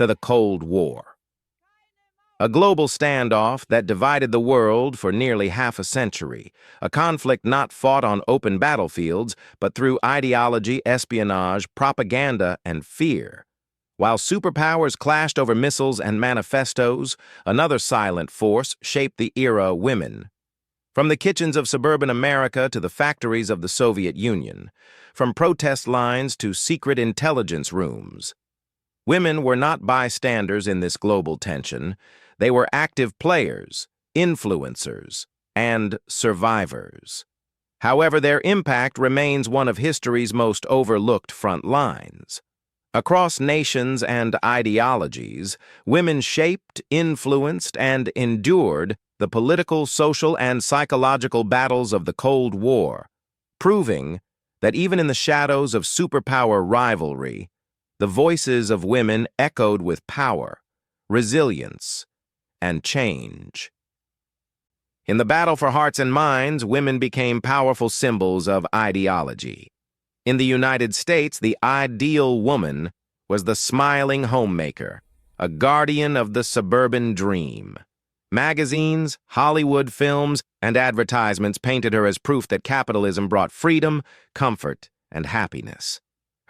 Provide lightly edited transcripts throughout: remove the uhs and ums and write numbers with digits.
to the Cold War. A global standoff that divided the world for nearly half a century, a conflict not fought on open battlefields, but through ideology, espionage, propaganda, and fear. While superpowers clashed over missiles and manifestos, another silent force shaped the era women. From the kitchens of suburban America to the factories of the Soviet Union, from protest lines to secret intelligence rooms, women were not bystanders in this global tension. They were active players, influencers, and survivors. However, their impact remains one of history's most overlooked front lines. Across nations and ideologies, women shaped, influenced, and endured the political, social, and psychological battles of the Cold War, proving that even in the shadows of superpower rivalry, the voices of women echoed with power, resilience, and change. In the battle for hearts and minds, women became powerful symbols of ideology. In the United States, the ideal woman was the smiling homemaker, a guardian of the suburban dream. Magazines, Hollywood films, and advertisements painted her as proof that capitalism brought freedom, comfort, and happiness.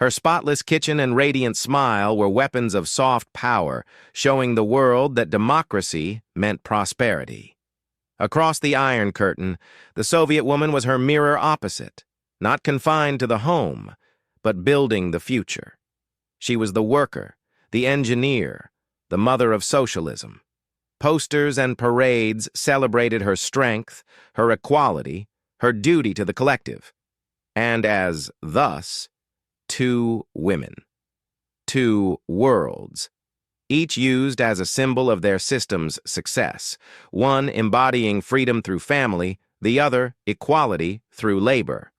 Her spotless kitchen and radiant smile were weapons of soft power, showing the world that democracy meant prosperity. Across the Iron Curtain, the Soviet woman was her mirror opposite, not confined to the home, but building the future. She was the worker, the engineer, the mother of socialism. Posters and parades celebrated her strength, her equality, her duty to the collective. And as thus, two women, two worlds, each used as a symbol of their system's success, one embodying freedom through family, the other equality through labor.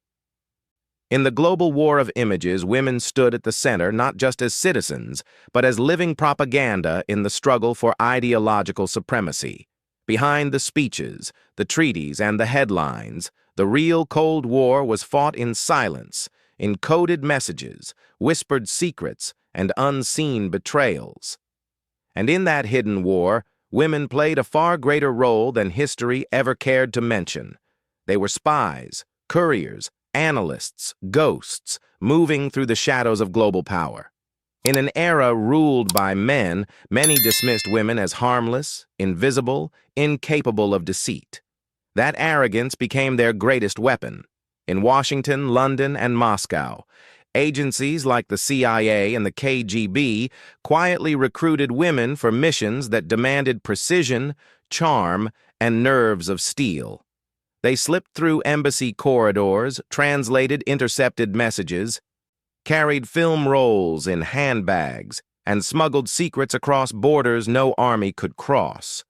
In the global war of images, women stood at the center not just as citizens, but as living propaganda in the struggle for ideological supremacy. Behind the speeches, the treaties, and the headlines, the real Cold War was fought in silence, in coded messages, whispered secrets, and unseen betrayals. And in that hidden war, women played a far greater role than history ever cared to mention. They were spies, couriers, analysts, ghosts, moving through the shadows of global power. In an era ruled by men, many dismissed women as harmless, invisible, incapable of deceit. That arrogance became their greatest weapon. In Washington, London, and Moscow, agencies like the CIA and the KGB quietly recruited women for missions that demanded precision, charm, and nerves of steel. They slipped through embassy corridors, translated intercepted messages, carried film rolls in handbags, and smuggled secrets across borders no army could cross.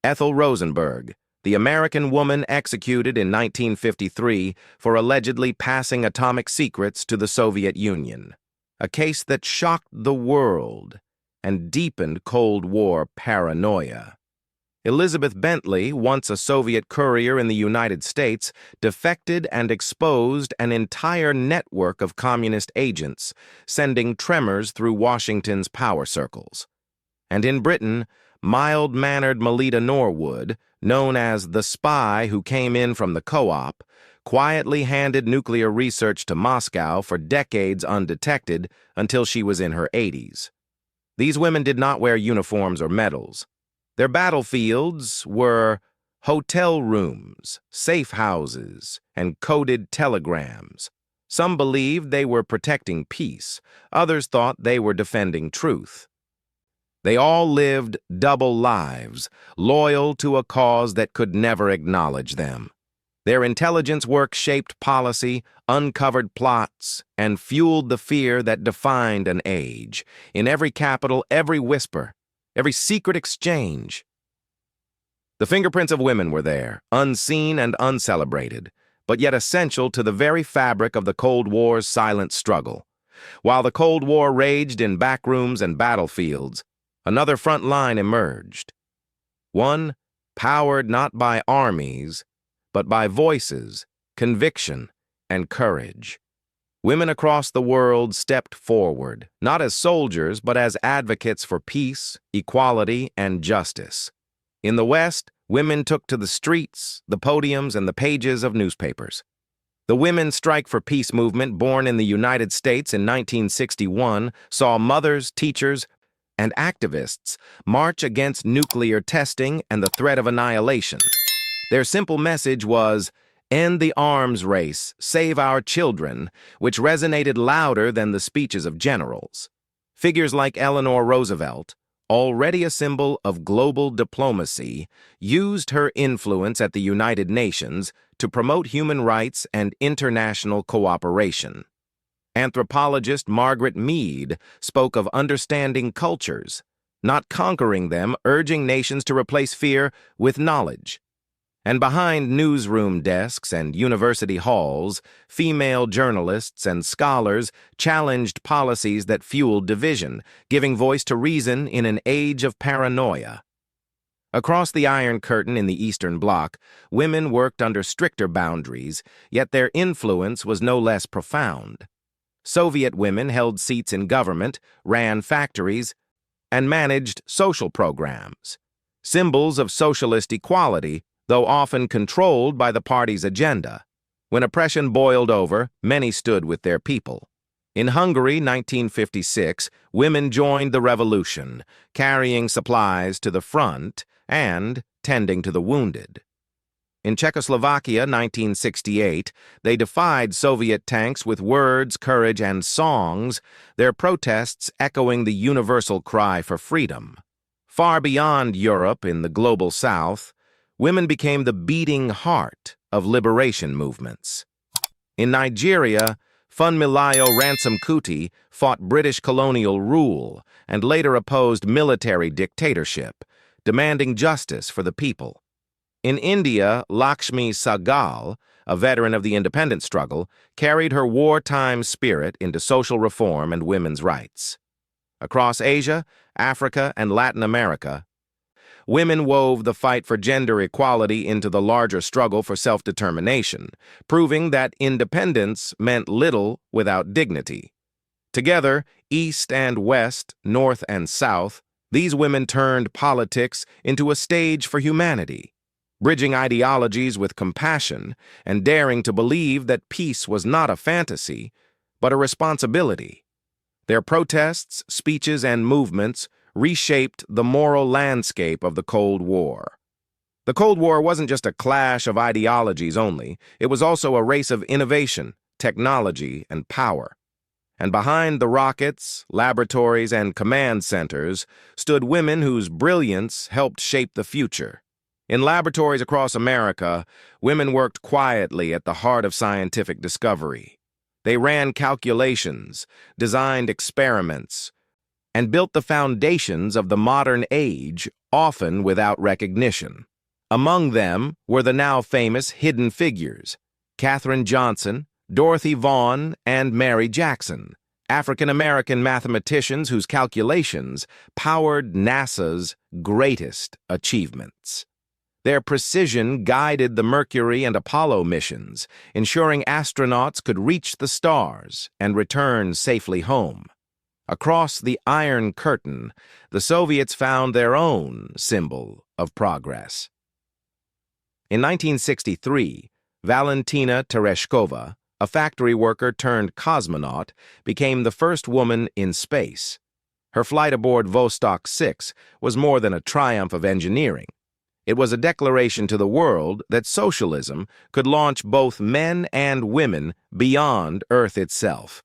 Ethel Rosenberg, the American woman executed in 1953 for allegedly passing atomic secrets to the Soviet Union. A case that shocked the world and deepened Cold War paranoia. Elizabeth Bentley, once a Soviet courier in the United States, defected and exposed an entire network of communist agents, sending tremors through Washington's power circles. And in Britain, mild-mannered Melita Norwood, known as the spy who came in from the co-op, quietly handed nuclear research to Moscow for decades undetected until she was in her 80s. These women did not wear uniforms or medals. Their battlefields were hotel rooms, safe houses, and coded telegrams. Some believed they were protecting peace. Others thought they were defending truth. They all lived double lives, loyal to a cause that could never acknowledge them. Their intelligence work shaped policy, uncovered plots, and fueled the fear that defined an age. In every capital, every whisper, every secret exchange. The fingerprints of women were there, unseen and uncelebrated, but yet essential to the very fabric of the Cold War's silent struggle. While the Cold War raged in backrooms and battlefields, another front line emerged. One powered not by armies, but by voices, conviction, and courage. Women across the world stepped forward, not as soldiers, but as advocates for peace, equality, and justice. In the West, women took to the streets, the podiums, and the pages of newspapers. The Women's Strike for Peace movement, born in the United States in 1961, saw mothers, teachers, and activists march against nuclear testing and the threat of annihilation. Their simple message was, "End the arms race, save our children," which resonated louder than the speeches of generals. Figures like Eleanor Roosevelt, already a symbol of global diplomacy, used her influence at the United Nations to promote human rights and international cooperation. Anthropologist Margaret Mead spoke of understanding cultures, not conquering them, urging nations to replace fear with knowledge. And behind newsroom desks and university halls, female journalists and scholars challenged policies that fueled division, giving voice to reason in an age of paranoia. Across the Iron Curtain in the Eastern Bloc, women worked under stricter boundaries, yet their influence was no less profound. Soviet women held seats in government, ran factories, and managed social programs, symbols of socialist equality, though often controlled by the party's agenda. When oppression boiled over, many stood with their people. In Hungary, 1956, women joined the revolution, carrying supplies to the front and tending to the wounded. In Czechoslovakia, 1968, they defied Soviet tanks with words, courage, and songs, their protests echoing the universal cry for freedom. Far beyond Europe, in the global South, women became the beating heart of liberation movements. In Nigeria, Funmilayo Ransome Kuti fought British colonial rule and later opposed military dictatorship, demanding justice for the people. In India, Lakshmi Sahgal, a veteran of the independence struggle, carried her wartime spirit into social reform and women's rights. Across Asia, Africa, and Latin America, women wove the fight for gender equality into the larger struggle for self-determination, proving that independence meant little without dignity. Together, East and West, North and South, these women turned politics into a stage for humanity, bridging ideologies with compassion and daring to believe that peace was not a fantasy, but a responsibility. Their protests, speeches, and movements reshaped the moral landscape of the Cold War. The Cold War wasn't just a clash of ideologies only, it was also a race of innovation, technology, and power. And behind the rockets, laboratories, and command centers stood women whose brilliance helped shape the future. In laboratories across America, women worked quietly at the heart of scientific discovery. They ran calculations, designed experiments, and built the foundations of the modern age, often without recognition. Among them were the now famous hidden figures, Katherine Johnson, Dorothy Vaughan, and Mary Jackson, African-American mathematicians whose calculations powered NASA's greatest achievements. Their precision guided the Mercury and Apollo missions, ensuring astronauts could reach the stars and return safely home. Across the Iron Curtain, the Soviets found their own symbol of progress. In 1963, Valentina Tereshkova, a factory worker turned cosmonaut, became the first woman in space. Her flight aboard Vostok 6 was more than a triumph of engineering. It was a declaration to the world that socialism could launch both men and women beyond Earth itself.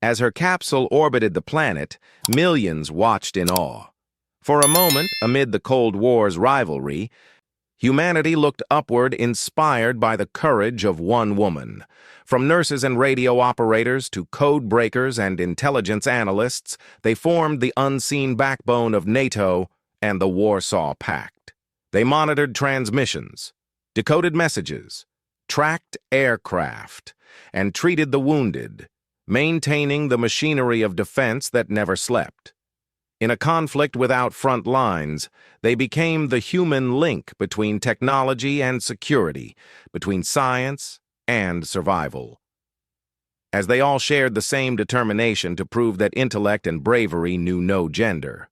As her capsule orbited the planet, millions watched in awe. For a moment, amid the Cold War's rivalry, humanity looked upward, inspired by the courage of one woman. From nurses and radio operators to code breakers and intelligence analysts, they formed the unseen backbone of NATO and the Warsaw Pact. They monitored transmissions, decoded messages, tracked aircraft, and treated the wounded, maintaining the machinery of defense that never slept. In a conflict without front lines, they became the human link between technology and security, between science and survival. as they all shared the same determination to prove that intellect and bravery knew no gender.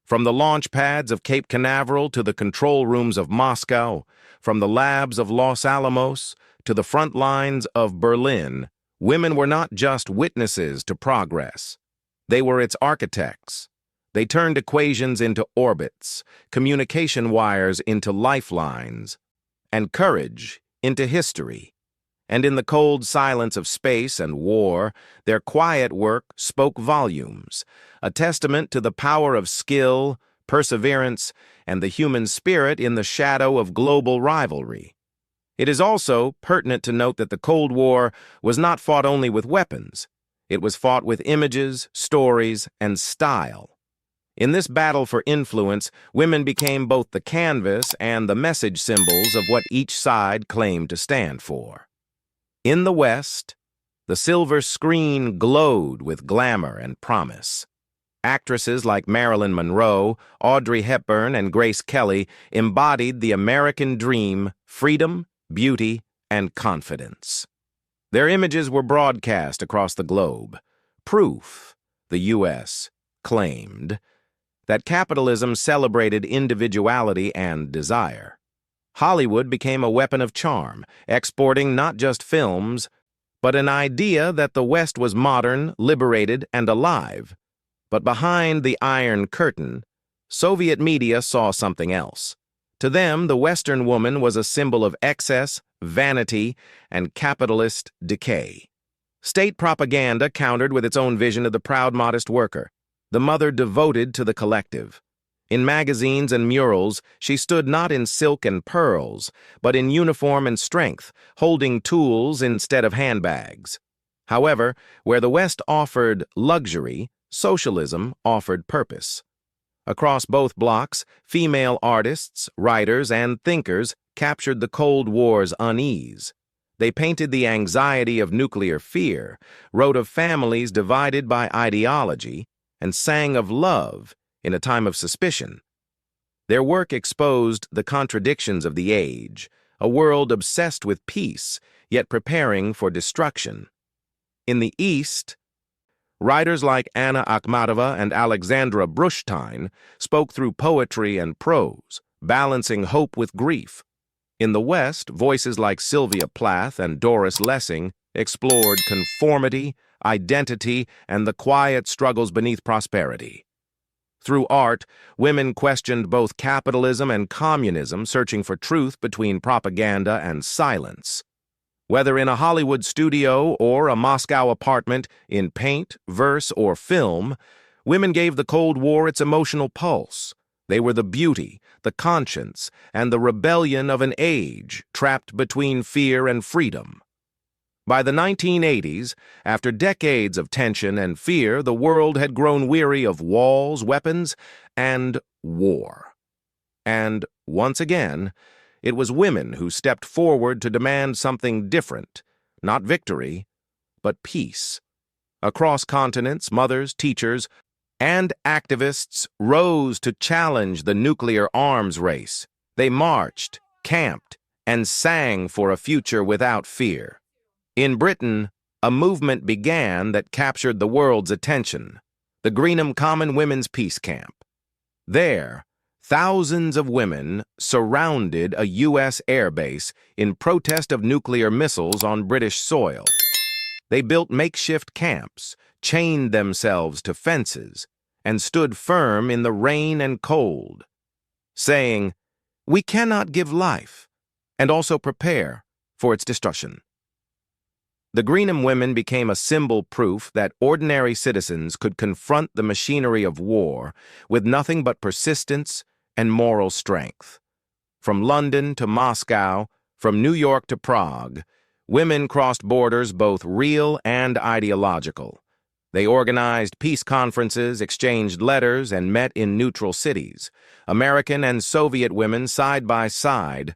From the launch pads of Cape Canaveral to the control rooms of Moscow, from the labs of Los Alamos to the front lines of Berlin, women were not just witnesses to progress. They were its architects. They turned equations into orbits, communication wires into lifelines, and courage into history. And in the cold silence of space and war, their quiet work spoke volumes, a testament to the power of skill, perseverance, and the human spirit in the shadow of global rivalry. It is also pertinent to note that the Cold War was not fought only with weapons. It was fought with images, stories, and style. In this battle for influence, women became both the canvas and the message symbols of what each side claimed to stand for. In the West, the silver screen glowed with glamour and promise. Actresses like Marilyn Monroe, Audrey Hepburn, and Grace Kelly embodied the American dream: freedom, beauty, and confidence. Their images were broadcast across the globe. Proof, the U.S. claimed, that capitalism celebrated individuality and desire. Hollywood became a weapon of charm, exporting not just films, but an idea that the West was modern, liberated, and alive. But behind the Iron Curtain, Soviet media saw something else. To them, the Western woman was a symbol of excess, vanity, and capitalist decay. State propaganda countered with its own vision of the proud, modest worker, the mother devoted to the collective. In magazines and murals, she stood not in silk and pearls, but in uniform and strength, holding tools instead of handbags. However, where the West offered luxury, socialism offered purpose. Across both blocks, female artists, writers, and thinkers captured the Cold War's unease. They painted the anxiety of nuclear fear, wrote of families divided by ideology, and sang of love in a time of suspicion. Their work exposed the contradictions of the age, a world obsessed with peace, yet preparing for destruction. In the East, writers like Anna Akhmatova and Alexandra Bruchstein spoke through poetry and prose, balancing hope with grief. In the West, voices like Sylvia Plath and Doris Lessing explored conformity, identity, and the quiet struggles beneath prosperity. Through art, women questioned both capitalism and communism, searching for truth between propaganda and silence. Whether in a Hollywood studio or a Moscow apartment, in paint, verse, or film, women gave the Cold War its emotional pulse. They were the beauty, the conscience, and the rebellion of an age trapped between fear and freedom. By the 1980s, after decades of tension and fear, the world had grown weary of walls, weapons, and war. And, once again, it was women who stepped forward to demand something different, not victory, but peace. Across continents, mothers, teachers, and activists rose to challenge the nuclear arms race. They marched, camped, and sang for a future without fear. In Britain, a movement began that captured the world's attention: the Greenham Common Women's Peace Camp. There, thousands of women surrounded a U.S. airbase in protest of nuclear missiles on British soil. They built makeshift camps, chained themselves to fences, and stood firm in the rain and cold, saying, "We cannot give life, and also prepare for its destruction." The Greenham women became a symbol proof that ordinary citizens could confront the machinery of war with nothing but persistence and moral strength. From London to Moscow, from New York to Prague, women crossed borders both real and ideological. They organized peace conferences, exchanged letters, and met in neutral cities, American and Soviet women side by side,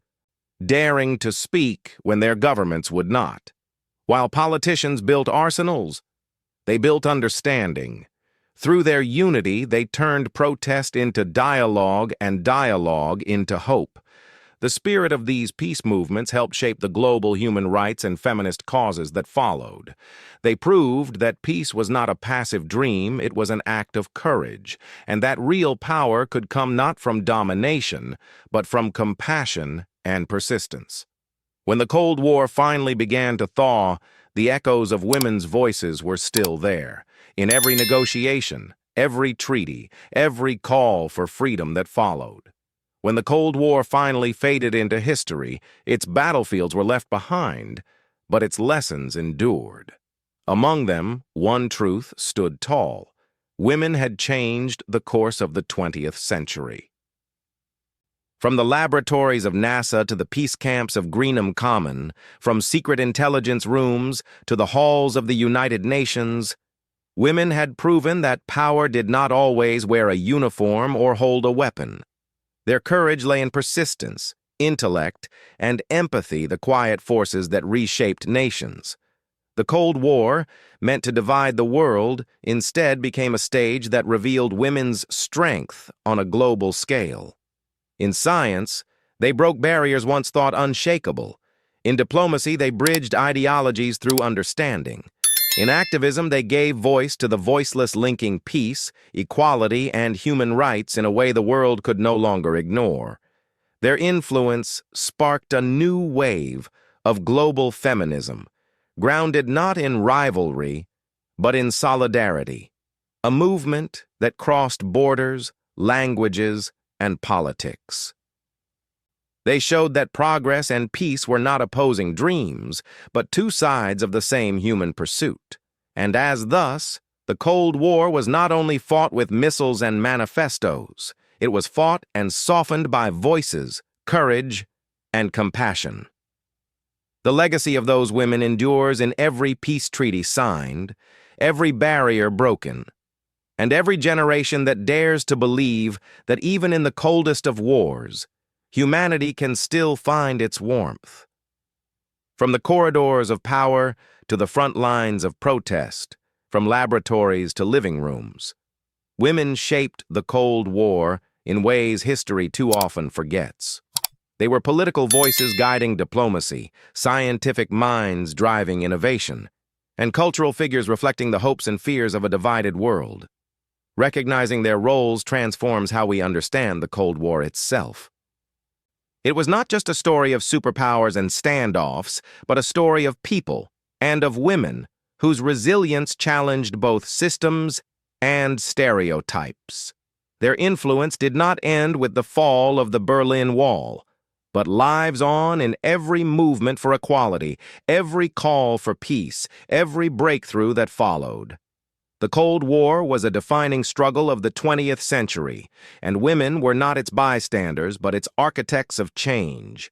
daring to speak when their governments would not. While politicians built arsenals, they built understanding. Through their unity, they turned protest into dialogue and dialogue into hope. The spirit of these peace movements helped shape the global human rights and feminist causes that followed. They proved that peace was not a passive dream, it was an act of courage, and that real power could come not from domination, but from compassion and persistence. When the Cold War finally began to thaw, the echoes of women's voices were still there. In every negotiation, every treaty, every call for freedom that followed. When the Cold War finally faded into history, its battlefields were left behind, but its lessons endured. Among them, one truth stood tall. Women had changed the course of the 20th century. From the laboratories of NASA to the peace camps of Greenham Common, from secret intelligence rooms to the halls of the United Nations, women had proven that power did not always wear a uniform or hold a weapon. Their courage lay in persistence, intellect, and empathy, the quiet forces that reshaped nations. The Cold War, meant to divide the world, instead became a stage that revealed women's strength on a global scale. In science, they broke barriers once thought unshakable. In diplomacy, they bridged ideologies through understanding. In activism, they gave voice to the voiceless, linking peace, equality, and human rights in a way the world could no longer ignore. Their influence sparked a new wave of global feminism, grounded not in rivalry, but in solidarity, a movement that crossed borders, languages, and politics. They showed that progress and peace were not opposing dreams, but two sides of the same human pursuit. And as thus, the Cold War was not only fought with missiles and manifestos, it was fought and softened by voices, courage, and compassion. The legacy of those women endures in every peace treaty signed, every barrier broken, and every generation that dares to believe that even in the coldest of wars, humanity can still find its warmth. From the corridors of power to the front lines of protest, from laboratories to living rooms, women shaped the Cold War in ways history too often forgets. They were political voices guiding diplomacy, scientific minds driving innovation, and cultural figures reflecting the hopes and fears of a divided world. Recognizing their roles transforms how we understand the Cold War itself. It was not just a story of superpowers and standoffs, but a story of people and of women whose resilience challenged both systems and stereotypes. Their influence did not end with the fall of the Berlin Wall, but lives on in every movement for equality, every call for peace, every breakthrough that followed. The Cold War was a defining struggle of the 20th century, and women were not its bystanders, but its architects of change.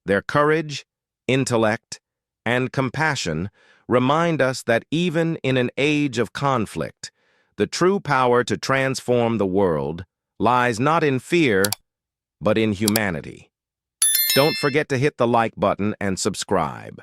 Their courage, intellect, and compassion remind us that even in an age of conflict, the true power to transform the world lies not in fear, but in humanity. Don't forget to hit the like button and subscribe.